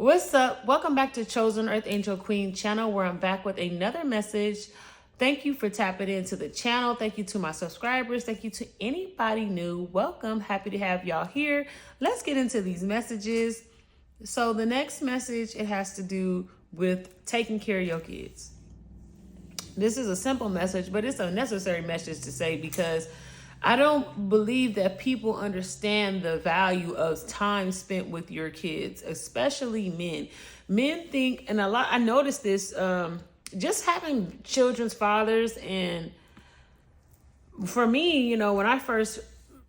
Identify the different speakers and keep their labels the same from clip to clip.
Speaker 1: What's up? Welcome back to Chosen Earth Angel Queen channel, where I'm back with another message. Thank you for tapping into the channel. Thank you to my subscribers. Thank you to anybody new. Welcome. Happy to have y'all here. Let's get into these messages. So the next message, it has to do with taking care of your kids. This is a simple message, but it's a necessary message to say because I don't believe that people understand the value of time spent with your kids, especially men. Men think, and I noticed this, just having children's fathers. And for me, when I first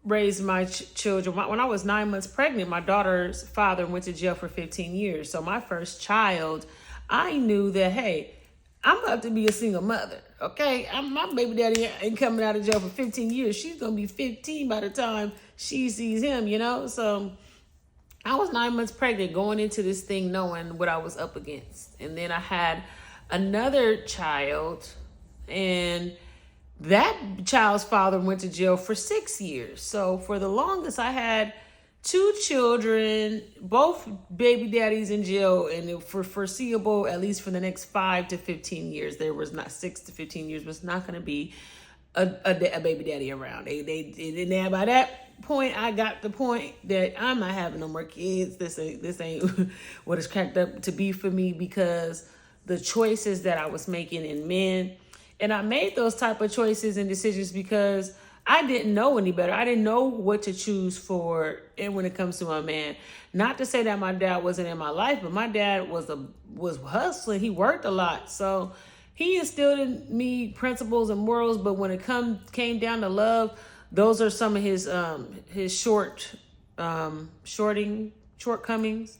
Speaker 1: raised my children, when I was 9 months pregnant, my daughter's father went to jail for 15 years. So my first child, I knew that, hey, I'm about to be a single mother, okay? My baby daddy ain't coming out of jail for 15 years. She's going to be 15 by the time she sees him, So I was 9 months pregnant going into this thing knowing what I was up against. And then I had another child, and that child's father went to jail for 6 years. So for the longest, I had two children, both baby daddies in jail, and for foreseeable, at least for the next 5 to 15 years, there was not 6 to 15 years, was not going to be a baby daddy around. They by that point, I got the point that I'm not having no more kids. This ain't what it's cracked up to be for me, because the choices that I was making in men, and I made those type of choices and decisions because I didn't know any better. I didn't know what to choose for, and when it comes to my man. Not to say that my dad wasn't in my life, but my dad was hustling. He worked a lot, so he instilled in me principles and morals. But when it came down to love, those are some of his shortcomings.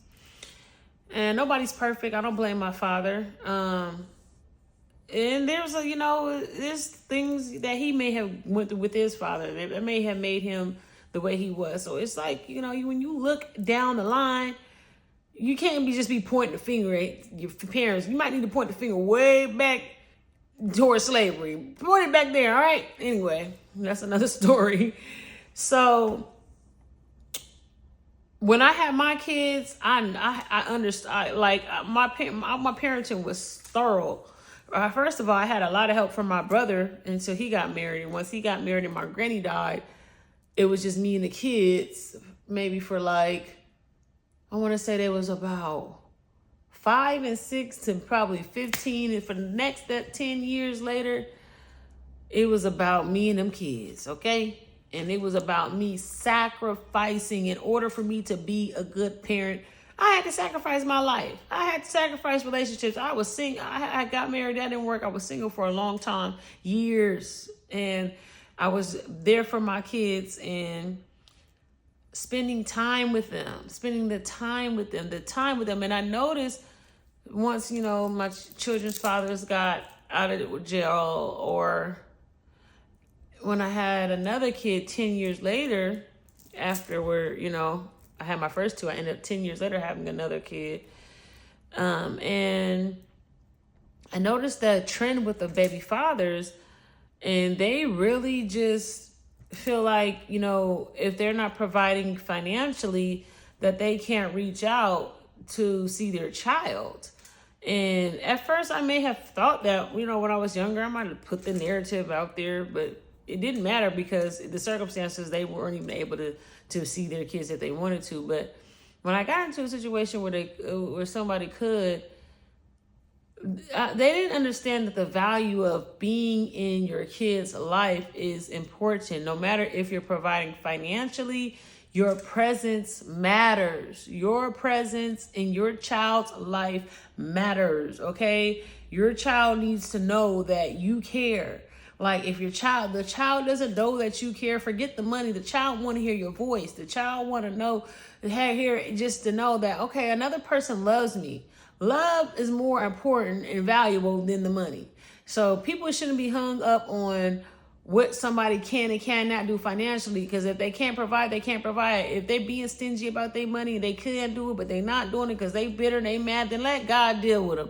Speaker 1: And nobody's perfect. I don't blame my father. And there's there's things that he may have went through with his father that may have made him the way he was. So it's like, when you look down the line, you can't just be pointing the finger at your parents. You might need to point the finger way back towards slavery. Point it back there, all right? Anyway, that's another story. So when I had my kids, I understood. My parenting was thorough. First of all, I had a lot of help from my brother until he got married. And once he got married and my granny died, it was just me and the kids, maybe for I want to say there was about 5 and 6 to probably 15. And for the next 10 years later, it was about me and them kids, okay? And it was about me sacrificing in order for me to be a good parent. I had to sacrifice my life. I had to sacrifice relationships. I was single. I got married. That didn't work. I was single for a long time, years. And I was there for my kids and spending time with them, the time with them. And I noticed once, my children's fathers got out of jail, or when I had another kid 10 years later, after I had my first two, I ended up 10 years later having another kid. And I noticed that trend with the baby fathers, and they really just feel like, if they're not providing financially, that they can't reach out to see their child. And at first I may have thought that, when I was younger, I might have put the narrative out there, but it didn't matter because the circumstances, they weren't even able to see their kids if they wanted to. But when I got into a situation where somebody could, they didn't understand that the value of being in your kid's life is important. No matter if you're providing financially, your presence matters. Your presence in your child's life matters, okay? Your child needs to know that you care. Like, if the child doesn't know that you care, forget the money. The child want to hear your voice. The child want to know, just to know that, okay, another person loves me. Love is more important and valuable than the money. So people shouldn't be hung up on what somebody can and cannot do financially, because if they can't provide, they can't provide. If they being stingy about their money, they can't do it, but they not doing it because they bitter and they mad, then let God deal with them.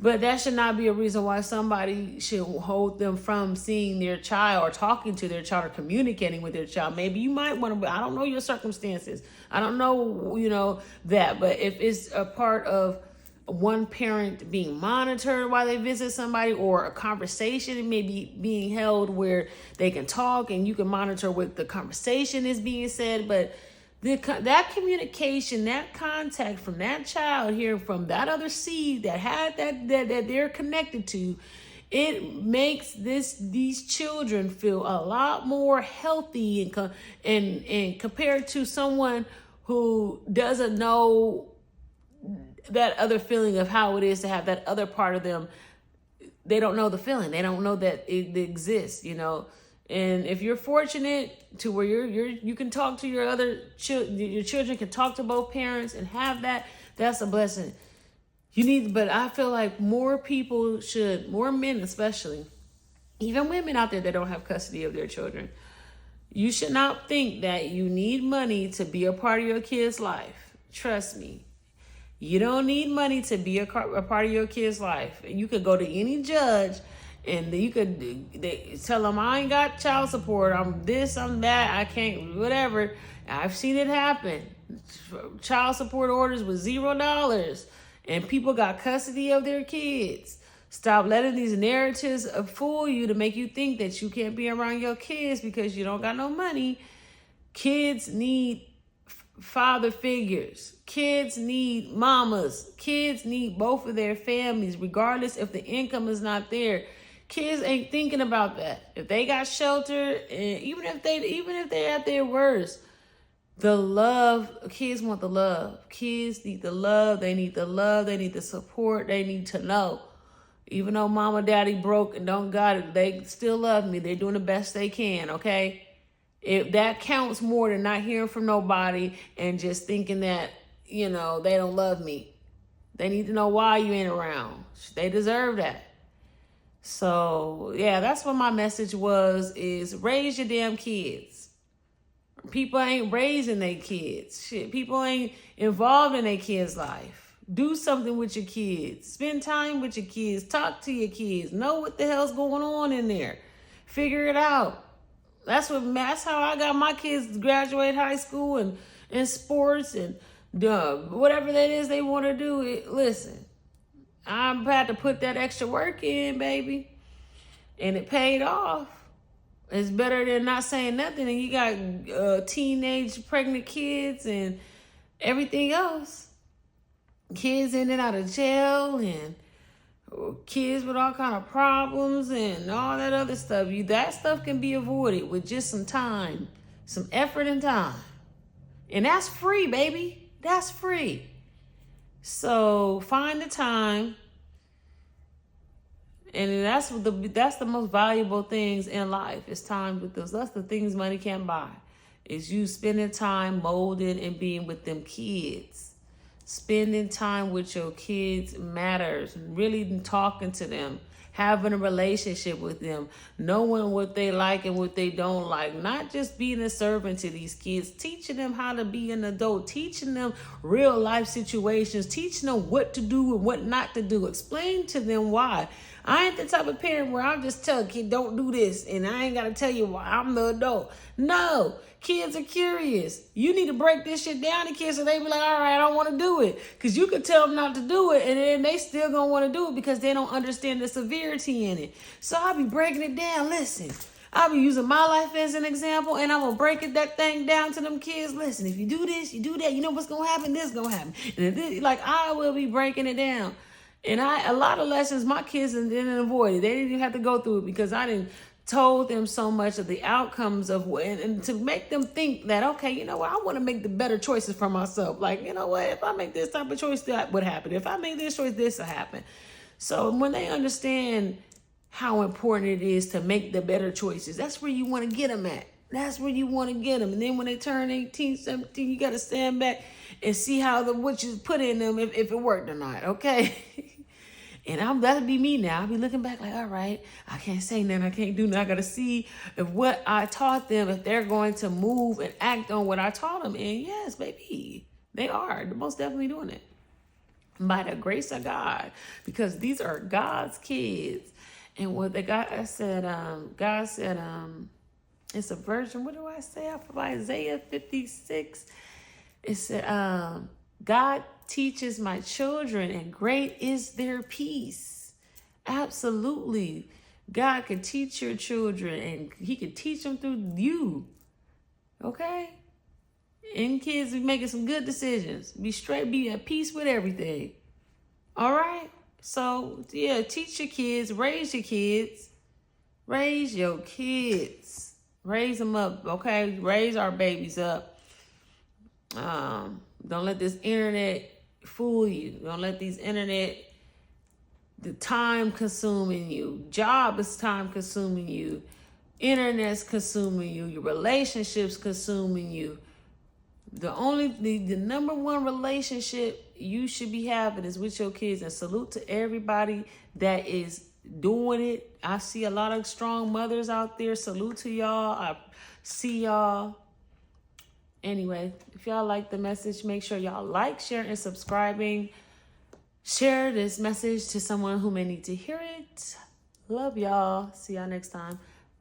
Speaker 1: But that should not be a reason why somebody should hold them from seeing their child or talking to their child or communicating with their child. Maybe you might want to, I don't know your circumstances. I don't know, that. But if it's a part of one parent being monitored while they visit somebody, or a conversation maybe being held where they can talk and you can monitor what the conversation is being said, but that communication, that contact from that child here, from that other seed that had that they're connected to, it makes these children feel a lot more healthy and compared to someone who doesn't know that other feeling of how it is to have that other part of them. They don't know the feeling. They don't know that it exists, And if you're fortunate to where you can talk to your children can talk to both parents and have that's a blessing. But I feel like more people more men especially, even women out there that don't have custody of their children, you should not think that you need money to be a part of your kid's life. Trust me. You don't need money to be a part of your kid's life. You could go to any judge and they tell them, I ain't got child support. I'm this, I'm that. I can't, whatever. I've seen it happen. Child support orders with $0 and people got custody of their kids. Stop letting these narratives fool you to make you think that you can't be around your kids because you don't got no money. Kids need father figures. Kids need mamas. Kids need both of their families, regardless if the income is not there. Kids ain't thinking about that. If they got shelter, and even if they're at their worst, the love, kids want the love. Kids need the love. They need the love. They need the support. They need to know. Even though mama, daddy broke and don't got it, they still love me. They're doing the best they can, okay? If that counts more than not hearing from nobody and just thinking that, they don't love me. They need to know why you ain't around. They deserve that. So, yeah, that's what my message is raise your damn kids. People ain't raising their kids. Shit, people ain't involved in their kids' life. Do something with your kids. Spend time with your kids. Talk to your kids. Know what the hell's going on in there. Figure it out. That's how I got my kids to graduate high school and in sports and whatever that is they want to do. Listen, I'm had to put that extra work in, baby, and it paid off. It's better than not saying nothing and you got teenage pregnant kids and everything else. Kids in and out of jail and kids with all kind of problems and all that other stuff. That stuff can be avoided with just some time, some effort and time. And that's free, baby. That's free. So find the time. And that's the most valuable things in life is time with those. That's the things money can't buy. Is you spending time molding and being with them kids. Spending time with your kids matters. Really talking to them. Having a relationship with them. Knowing what they like and what they don't like. Not just being a servant to these kids. Teaching them how to be an adult. Teaching them real life situations. Teaching them what to do and what not to do. Explain to them why. I ain't the type of parent where I'll just tell a kid, don't do this. And I ain't got to tell you why. I'm the adult. No. Kids are curious. You need to break this shit down to kids so they be like, all right, I don't want to do it. Because you could tell them not to do it and then they still going to want to do it because they don't understand the severity in it. So I'll be breaking it down. Listen, I'll be using my life as an example and I'm going to break that thing down to them kids. Listen, if you do this, you do that, you know what's going to happen? This is going to happen. And I will be breaking it down. And a lot of lessons my kids didn't avoid it. They didn't even have to go through it because I didn't told them so much of the outcomes of and to make them think that, okay, you know what, I want to make the better choices for myself. Like, you know what, if I make this type of choice, that would happen. If I make this choice, this will happen. So when they understand how important it is to make the better choices, that's where you want to get them at. That's where you want to get them. And then when they turn 18, 17, you got to stand back and see how what you put in them, if it worked or not, okay? And that'll be me now. I'll be looking back like, all right, I can't say nothing. I can't do nothing. I got to see if what I taught them, if they're going to move and act on what I taught them. And yes, baby, they are. They're most definitely doing it. by the grace of God, because these are God's kids. And what the God said, it's a version. What do I say? Off of Isaiah 56. It said, God teaches my children, and great is their peace. Absolutely. God can teach your children, and he can teach them through you. Okay? And kids be making some good decisions. Be straight, be at peace with everything. All right? So, yeah, teach your kids, raise your kids. Raise your kids. Raise them up, okay? Raise our babies up. Don't let this internet fool you. Don't let these internet, the time consuming you. Job is time consuming you. Internet's consuming you. Your relationships consuming you. The number one relationship you should be having is with your kids. And salute to everybody that is doing it. I see a lot of strong mothers out there. Salute to y'all. I see y'all. Anyway, if y'all like the message, make sure y'all like, share, and subscribing. Share this message to someone who may need to hear it. Love y'all. See y'all next time.